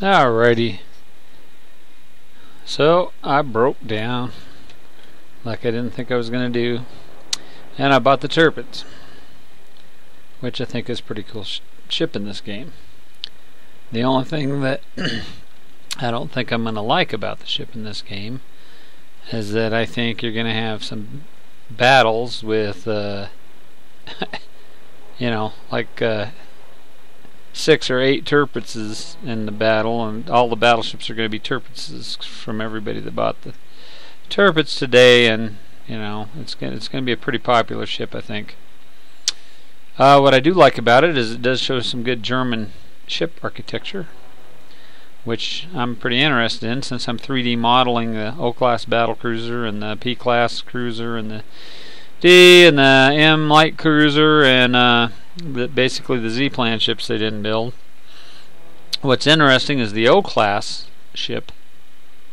Alrighty. So I broke down like I didn't think I was going to do, and I bought the Tirpitz, which I think is a pretty cool ship in this game. The only thing that I don't think I'm going to like about the ship in this game is that I think you're going to have some battles with you know, like 6 or 8 Tirpitzes in the battle, and all the battleships are going to be Tirpitzes from everybody that bought the Tirpitz today, and you know, it's going to be a pretty popular ship, I think. What I do like about it is it does show some good German ship architecture, which I'm pretty interested in, since I'm 3D modeling the O-class battle cruiser and the P-class cruiser and the D and the M light cruiser and basically the Z-plan ships they didn't build. What's interesting is the O-class ship,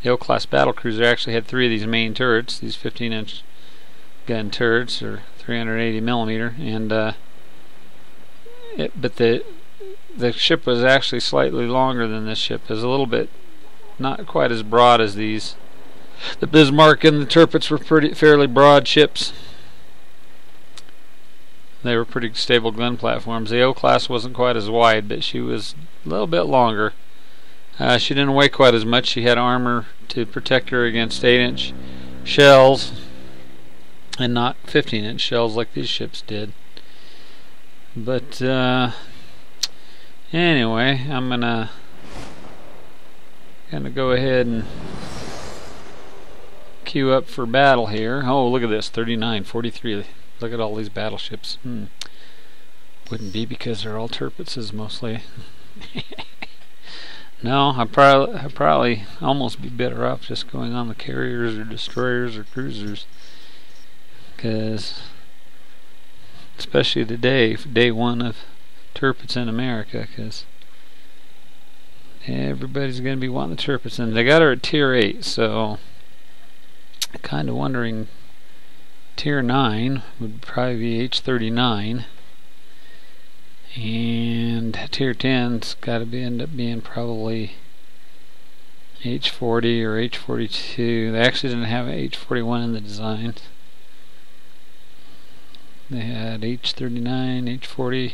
the O-class battle cruiser, actually had 3 of these main turrets, these 15-inch gun turrets, or 380 millimeter, and but the ship was actually slightly longer than this ship. It was a little bit not quite as broad as these. The Bismarck and the Tirpitz were fairly broad ships. They were pretty stable gun platforms. The O-class wasn't quite as wide, but she was a little bit longer. She didn't weigh quite as much. She had armor to protect her against 8-inch shells and not 15-inch shells like these ships did. But anyway, I'm gonna go ahead and queue up for battle here. Oh, look at this, 39, 43. Look at all these battleships. Wouldn't be because they're all Tirpitzes mostly. No, I'd probably almost be better off just going on the carriers or destroyers or cruisers, because especially today, day 1 of Tirpitz in America, because everybody's going to be wanting the Tirpitz, and they got her at tier 8, so I'm kind of wondering. Tier 9 would probably be H39, and Tier 10's got to end up being probably H40 or H42. They actually didn't have an H41 in the design. They had H39, H40,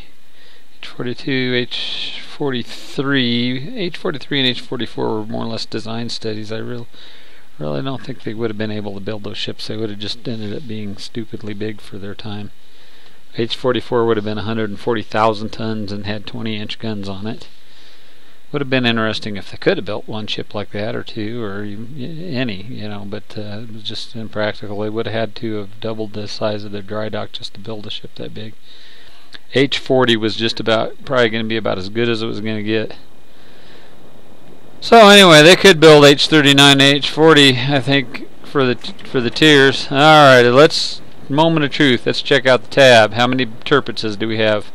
H42, H43. H43 and H44 were more or less design studies. I really don't think they would have been able to build those ships. They would have just ended up being stupidly big for their time. H44 would have been 140,000 tons and had 20-inch guns on it. Would have been interesting if they could have built one ship like that, or 2, or any, you know, but it was just impractical. They would have had to have doubled the size of their dry dock just to build a ship that big. H40 was just about, probably going to be about as good as it was going to get. So anyway, they could build H39 and H40, I think, for the tiers. Alright, let's, moment of truth, let's check out the tab. How many Tirpitzes do we have?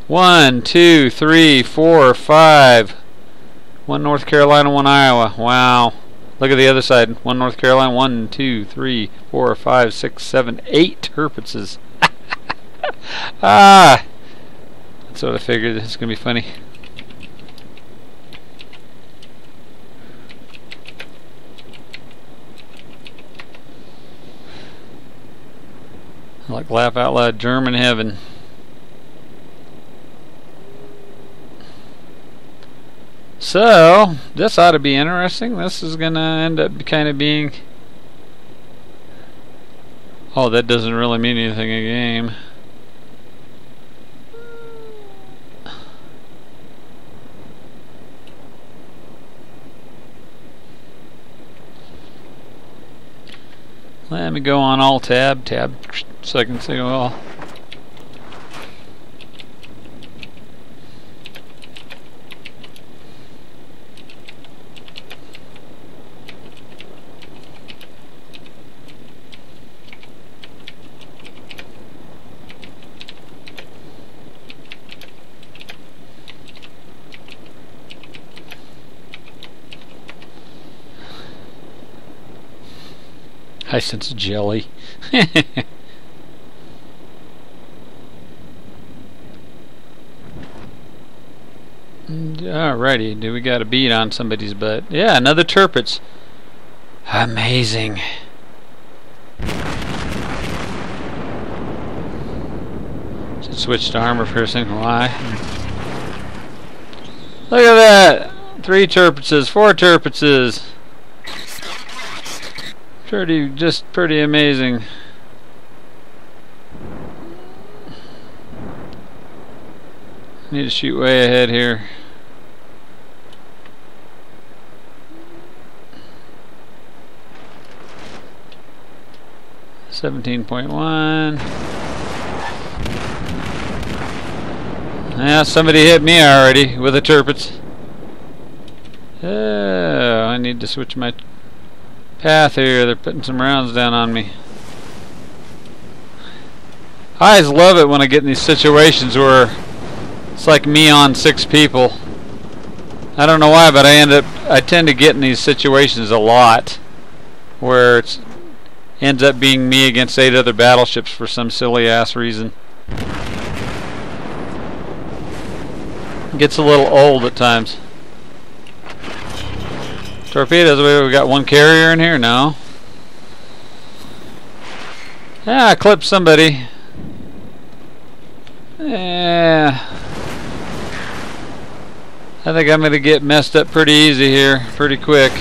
1, 2, 3, 4, 5. 1 North Carolina, 1 Iowa. Wow. Look at the other side. 1 North Carolina, 1, 2, 3, 4, 5, 6, 7, 8 Tirpitzes. Ah! That's what I figured. It's going to be funny. Like laugh out loud German heaven. So this ought to be interesting. This is gonna end up kind of being, oh, that doesn't really mean anything in game. Let me go on all tab, so I can see all. I sense jelly. Alrighty, do we got a bead on somebody's butt? Yeah, another Tirpitz. Amazing. Should switch to armor piercing. Why? Look at that! 3 Tirpitzes, 4 Tirpitzes. Pretty amazing. Need to shoot way ahead here. $17.1. Yeah, somebody hit me already with a Tirpitz. Oh, I need to switch my path here. They're putting some rounds down on me. I always love it when I get in these situations where it's like me on 6 people. I don't know why, but I tend to get in these situations a lot where it ends up being me against 8 other battleships for some silly ass reason. It gets a little old at times. Torpedoes, we got 1 carrier in here? No. Yeah, I clipped somebody. Yeah. I think I'm going to get messed up pretty easy here, pretty quick.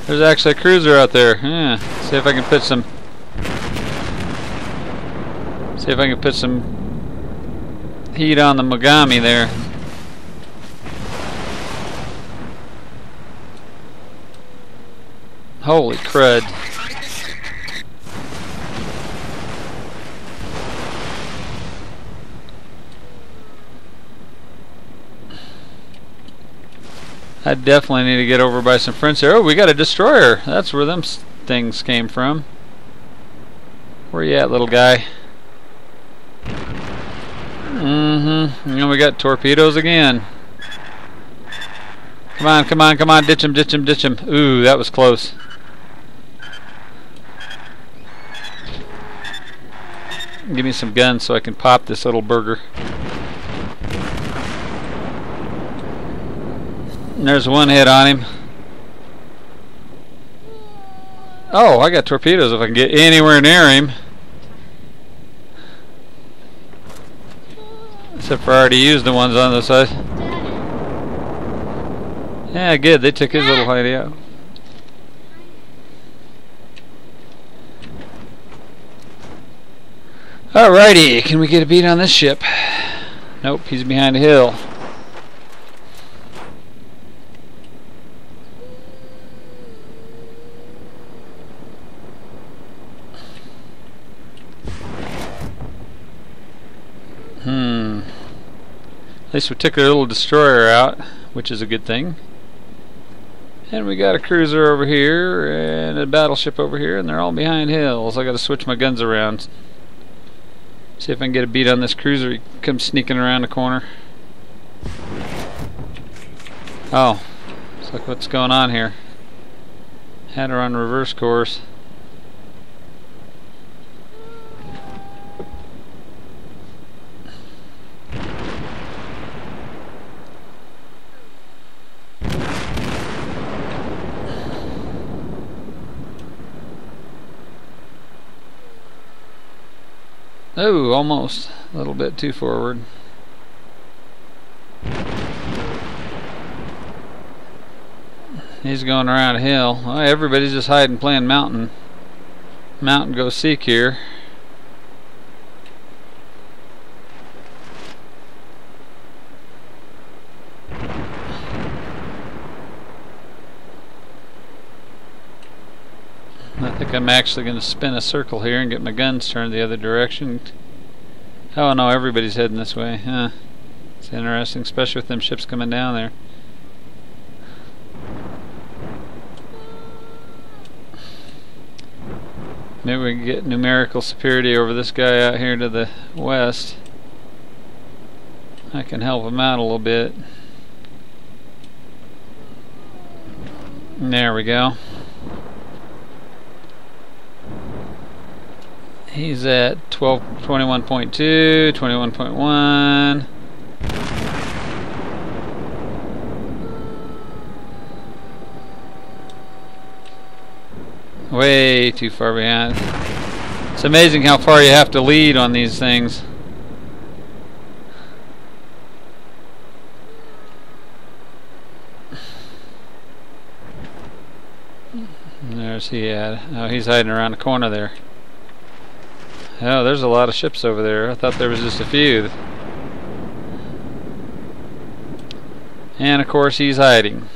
There's actually a cruiser out there. Yeah. See if I can put some. See if I can put some heat on the Mogami there. Holy crud. I definitely need to get over by some friends here. Oh, we got a destroyer. That's where them things came from. Where you at, little guy? And we got torpedoes again. Come on, come on, come on. Ditch him, ditch him, ditch him. Ooh, that was close. Give me some guns so I can pop this little burger. And there's 1 hit on him. Oh, I got torpedoes if I can get anywhere near him. Except for I already used the ones on the side. Yeah, good. They took his little hidey out. Alrighty, can we get a beat on this ship? Nope, he's behind a hill. At least we took their little destroyer out, which is a good thing. And we got a cruiser over here and a battleship over here, and they're all behind hills. I got to switch my guns around. See if I can get a beat on this cruiser. He comes sneaking around the corner. Oh, looks like what's going on here. Had her on reverse course. Oh, almost. A little bit too forward. He's going around a hill. Well, everybody's just hiding playing mountain. Mountain go seek here. I think I'm actually going to spin a circle here and get my guns turned the other direction. Oh no, everybody's heading this way. Huh. It's interesting, especially with them ships coming down there. Maybe we can get numerical superiority over this guy out here to the west. I can help him out a little bit. And there we go. He's at 21.2, 21.1. Way too far behind. It's amazing how far you have to lead on these things. There's he at. Oh, he's hiding around the corner there. Oh, there's a lot of ships over there. I thought there was just a few. And of course he's hiding.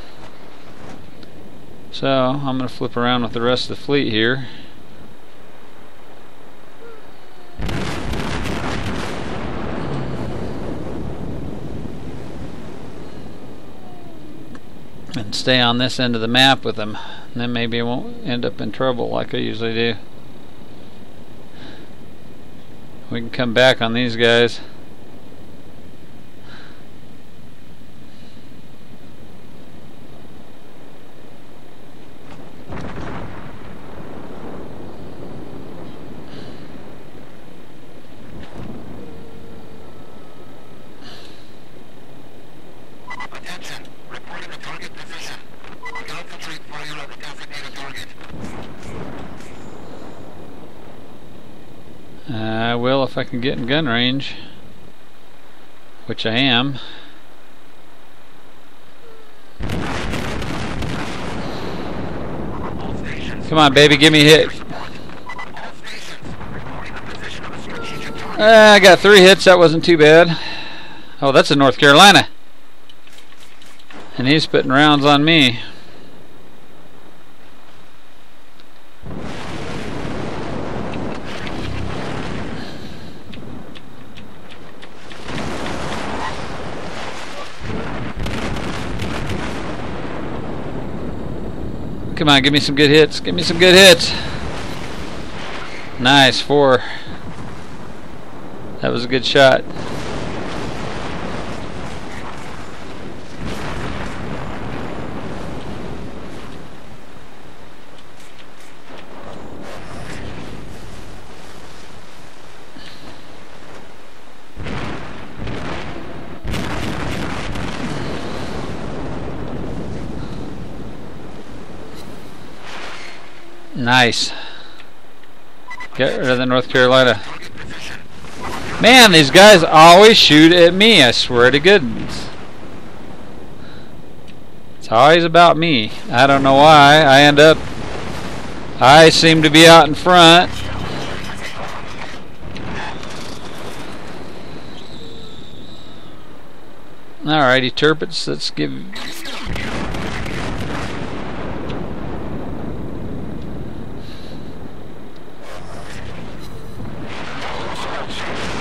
So I'm going to flip around with the rest of the fleet here. And stay on this end of the map with them. And then maybe I won't end up in trouble like I usually do. We can come back on these guys. Attention, reporting the target position. Concentrate fire on the designated target. I will if I can get in gun range, which I am. Come on, baby, give me a hit. I got 3 hits. That wasn't too bad. Oh, that's in North Carolina. And he's putting rounds on me. Come on, give me some good hits. Give me some good hits. Nice, 4. That was a good shot. Nice. Get rid of the North Carolina. Man, these guys always shoot at me, I swear to goodness. It's always about me. I don't know why. I seem to be out in front. Alrighty, Tirpitz, let's give...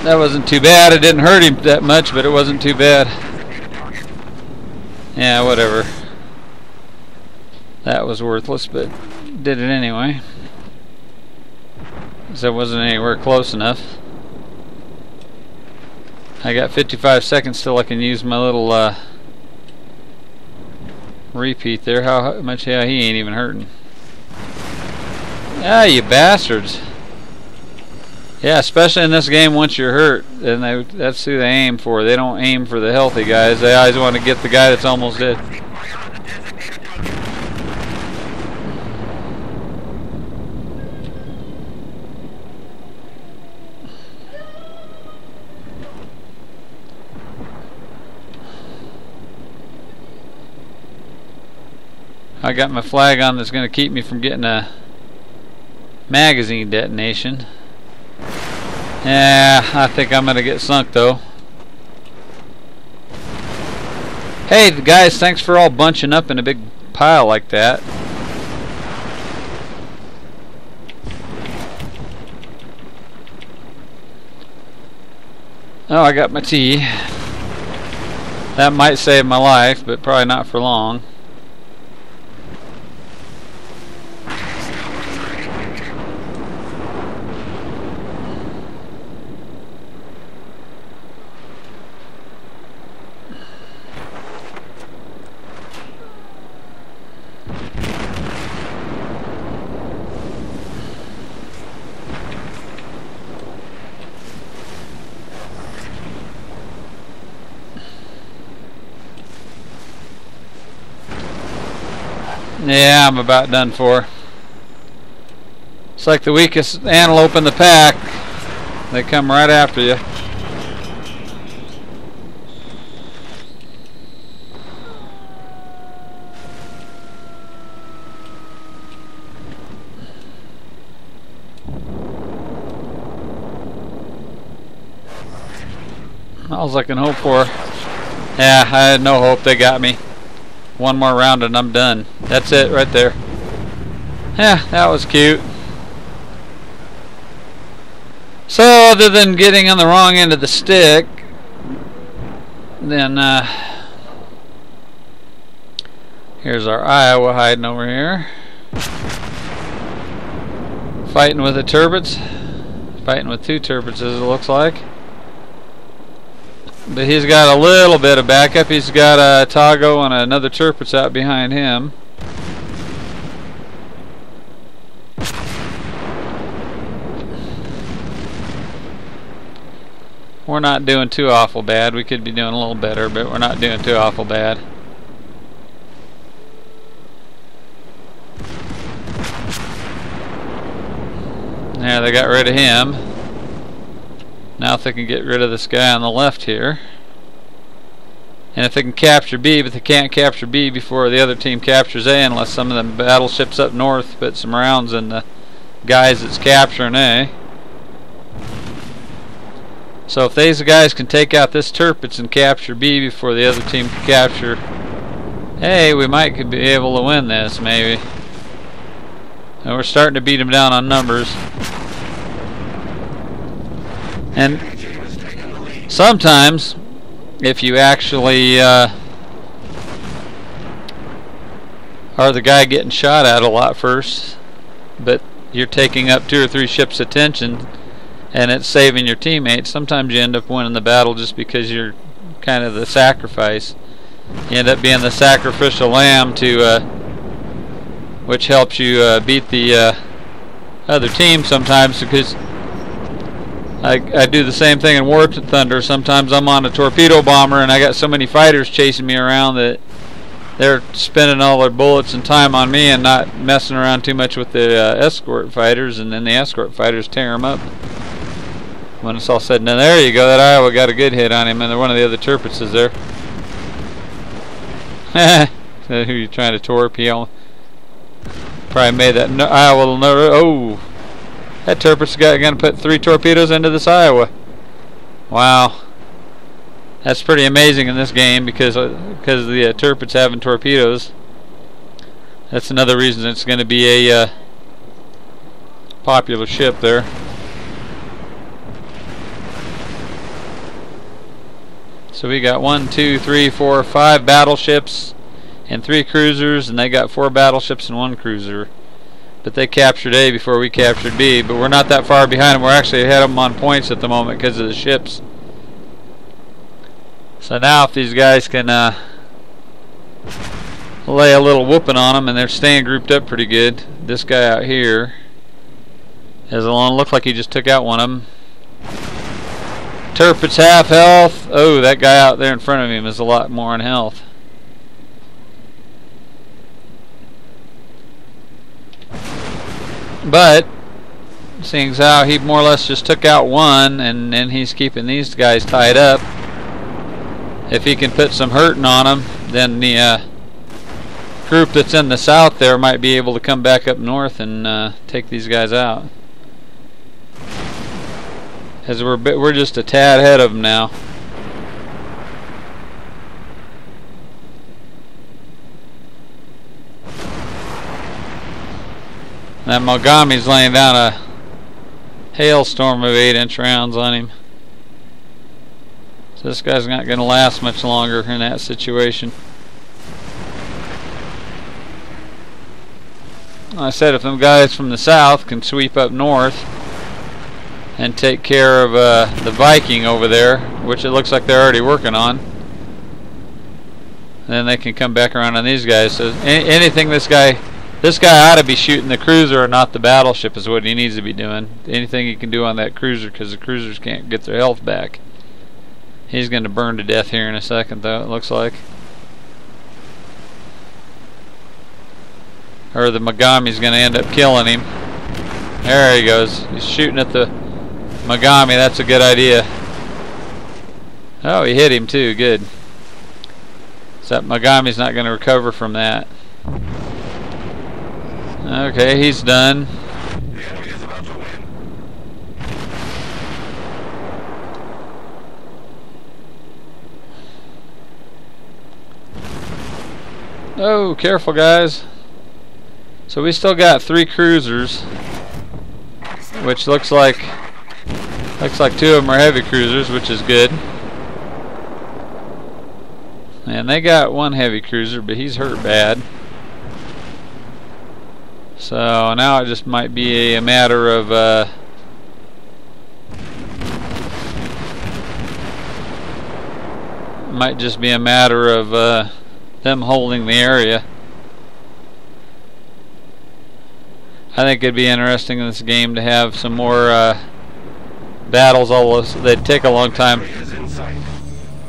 That wasn't too bad. It didn't hurt him that much, but it wasn't too bad. Yeah, whatever. That was worthless, but did it anyway. So it wasn't anywhere close enough. I got 55 seconds till I can use my little repeat there. How much? Yeah, he ain't even hurting. Ah, you bastards. Yeah, especially in this game, once you're hurt, and that's who they aim for. They don't aim for the healthy guys. They always want to get the guy that's almost dead. I got my flag on that's going to keep me from getting a magazine detonation. Yeah, I think I'm going to get sunk though. Hey guys, thanks for all bunching up in a big pile like that. Oh, I got my tea. That might save my life, but probably not for long. Yeah, I'm about done for. It's like the weakest antelope in the pack. They come right after you. All I can hope for. Yeah, I had no hope. They got me. One more round and I'm done. That's it right there. Yeah, that was cute. So other than getting on the wrong end of the stick, then here's our Iowa hiding over here. Fighting with the Tirpitz. Fighting with two Tirpitzes, it looks like. But he's got a little bit of backup. He's got a Tago and another Tirpitz out behind him. We're not doing too awful bad. We could be doing a little better, but we're not doing too awful bad. Yeah, they got rid of him. Now if they can get rid of this guy on the left here. And if they can capture B, but they can't capture B before the other team captures A unless some of the battleships up north put some rounds in the guys that's capturing A. So if these guys can take out this Tirpitz and capture B before the other team can capture A, we might be able to win this, maybe. And we're starting to beat them down on numbers. And sometimes, if you actually are the guy getting shot at a lot first, but you're taking up 2 or 3 ships' attention and it's saving your teammates, sometimes you end up winning the battle just because you're kind of the sacrifice. You end up being the sacrificial lamb to which helps you beat the other team sometimes, because I do the same thing in War Thunder. Sometimes I'm on a torpedo bomber and I got so many fighters chasing me around that they're spending all their bullets and time on me and not messing around too much with the escort fighters, and then the escort fighters tear them up. When it's all said and done, there you go, that Iowa got a good hit on him, and one of the other Tirpitzes there. So who are you trying to torpedo? Probably made that Iowa never. Oh, that Tirpitz guy gonna put 3 torpedoes into this Iowa. Wow, that's pretty amazing in this game because of the Tirpitz having torpedoes. That's another reason it's going to be a popular ship there. So we got 1, 2, 3, 4, 5 battleships and 3 cruisers, and they got 4 battleships and 1 cruiser. But they captured A before we captured B, but we're not that far behind them. We're actually ahead of them on points at the moment because of the ships. So now if these guys can lay a little whooping on them, and they're staying grouped up pretty good. This guy out here has a long, look like he just took out one of them. Tirpitz half health. Oh, that guy out there in front of him is a lot more in health. But seeing as how he more or less just took out one, and then he's keeping these guys tied up, if he can put some hurting on them, then the group that's in the south there might be able to come back up north and take these guys out. As we're just a tad ahead of them now. That Mogami's laying down a hailstorm of 8-inch rounds on him. So this guy's not going to last much longer in that situation. I said if them guys from the south can sweep up north and take care of the Viking over there, which it looks like they're already working on, then they can come back around on these guys. So anything this guy ought to be shooting the cruiser and not the battleship is what he needs to be doing. Anything he can do on that cruiser, because the cruisers can't get their health back. He's going to burn to death here in a second, though, it looks like. or the Megami's going to end up killing him. There he goes. He's shooting at the Megami. That's a good idea. Oh, he hit him too. Good. So that Megami's not going to recover from that. Okay, he's done. The enemy is about to win. Oh, careful, guys. So we still got 3 cruisers, which looks like 2 of them are heavy cruisers, which is good. And they got 1 heavy cruiser, but he's hurt bad. So now it just might be a matter of them holding the area. I think it'd be interesting in this game to have some more battles. Although they'd take a long time,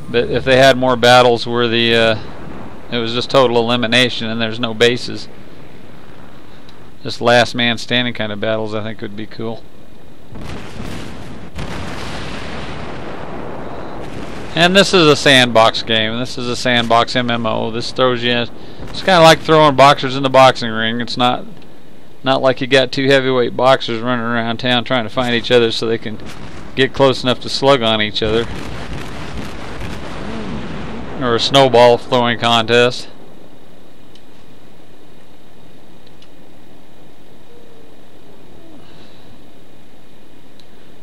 but if they had more battles where it was just total elimination and there's no bases, just last man standing kind of battles, I think would be cool. And this is a sandbox game. This is a sandbox MMO. This throws you in. It's kind of like throwing boxers in the boxing ring. It's not like you got 2 heavyweight boxers running around town trying to find each other so they can get close enough to slug on each other. Or a snowball throwing contest.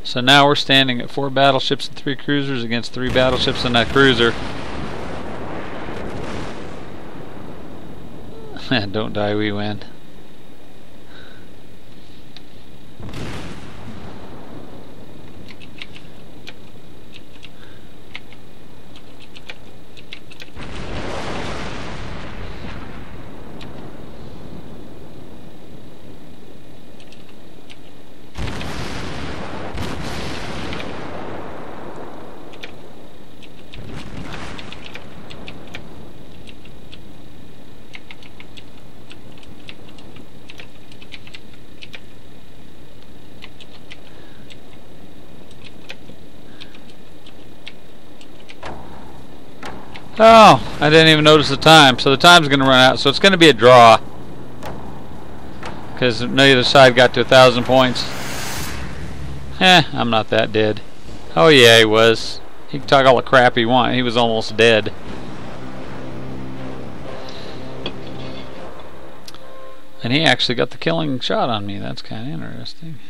So now we're standing at 4 battleships and 3 cruisers against 3 battleships and a cruiser. Don't die, we win. Oh, I didn't even notice the time. So the time's going to run out. So it's going to be a draw, because neither side got to 1,000 points. I'm not that dead. Oh yeah, he was. He can talk all the crap he wants. He was almost dead. And he actually got the killing shot on me. That's kind of interesting.